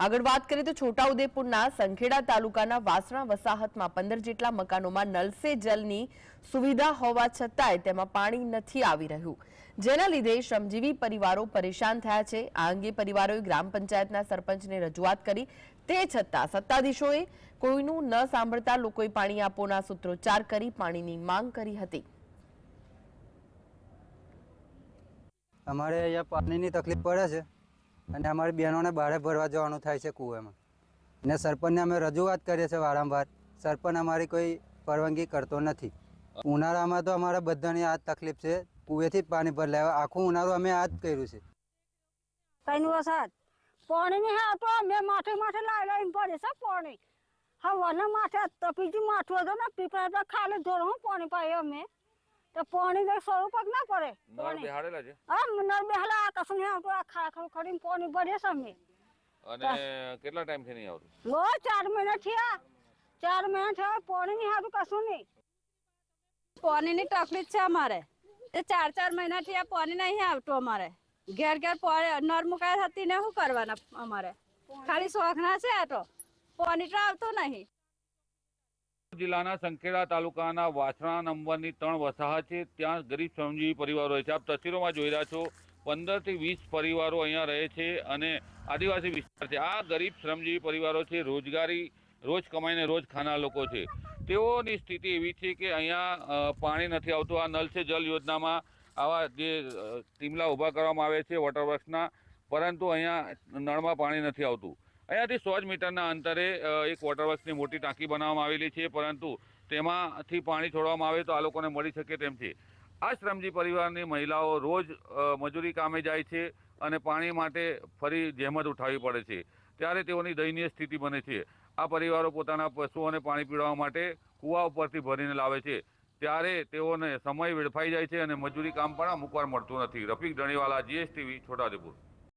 આગળ વાત કરીએ તો છોટાઉદેપુરના સંખેડા તાલુકાના વાસણા વસાહતમાં 15 જેટલા મકાનોમાં નલ સે જલની સુવિધા હોવા છતાંય તેમાં પાણી નથી આવી રહ્યું, જેના લીધે શ્રમજીવી પરિવારો પરેશાન થયા છે। આ અંગે પરિવારોએ ગ્રામ પંચાયતના સરપંચને રજૂઆત કરી, તે છતાં સત્તાધીશોએ કોઈનું ન સાંભળતા લોકોએ પાણી આપોના સૂત્રોચ્ચાર કરી પાણીની માંગ કરી હતી। અમારે અહીંયા પાણીની તકલીફ પડે છે અને અમારી બહેનોને બહાર ભરવા જવાનું થાય છે કૂવામાં, ને સરપંચને અમે રજૂઆત કરીએ છીએ વારંવાર। સરપંચ અમારી કોઈ પરવાનગી કરતો નથી। ઉનાળામાં તો અમારા બધાની આ તકલીફ છે, કૂવેથી પાણી ભરી લેવા આખું ઉનાળું અમે આ જ કર્યું છે। કઈ વરસાદ પાણી નહીં આવતો, અમે માથે માથે લાવી ભરે છે પાણી। હવાના માથે બીજું માથું હતું ને પીપળા ખાલી ધોરણ પાણી પાય અમે તો પાણી દે સ્વરૂપ જ ના પડે। નળ બેહાડેલા છે? હા, નળ બેહાડા કશું નહીં આવતું, આ ખાખરું કરીને પાણી ભરે છે અમે। અને કેટલા ટાઈમ થી નહીં આવતું? લો 4 મહિના થયા, 4 મહિના થયા પાણી નહીં આવતું, કશું નહીં। પાણીની તકલીફ છે અમારે, 4 મહિના થી આ પાણી નહીં આવતું અમારે। ઘેર ઘેર નળ મુકાય હતી ને શું કરવાના અમારે? ખાલી શોખના છે, આ તો પાણી તો આવતું નહીં। જિલ્લાના સંખેડા તાલુકાના વાસણા નંબરની 3 વસાહત છે, ત્યાં ગરીબ શ્રમજીવી પરિવારો રહે છે। આપ તસવીરોમાં જોઈ રહ્યા છો, 15 થી 20 પરિવારો અહીંયા રહે છે અને આદિવાસી વિસ્તાર છે। આ ગરીબ શ્રમજીવી પરિવારો છે, રોજ કમાઈને રોજ ખાનાર લોકો છે। તેઓની સ્થિતિ એવી છે કે અહીંયા પાણી નથી આવતું। આ નલ સે જલ યોજનામાં આવા જે ટીમલા ઊભા કરવામાં આવે છે વોટરવર્ક્સના, પરંતુ અહીંયા નળમાં પાણી નથી આવતું। અહીંયાથી 100 મીટરના અંતરે એક વોટરવર્ક્સની મોટી ટાંકી બનાવવામાં આવેલી છે, પરંતુ તેમાંથી પાણી છોડવામાં આવે તો આ લોકોને મળી શકે તેમ છે। આ શ્રમજીવી પરિવારની મહિલાઓ રોજ મજૂરી કામે જાય છે અને પાણી માટે ફરી જહેમત ઉઠાવવી પડે છે, ત્યારે તેઓની દયનીય સ્થિતિ બને છે। આ પરિવારો પોતાના પશુઓને પાણી પીવડાવવા માટે કૂવા ઉપરથી ભરીને લાવે છે, ત્યારે તેઓને સમય વેડફાઈ જાય છે અને મજૂરી કામ પણ અમુકવાર મળતું નથી। રફીક ધણીવાલા, GSTV, છોટાઉદેપુર।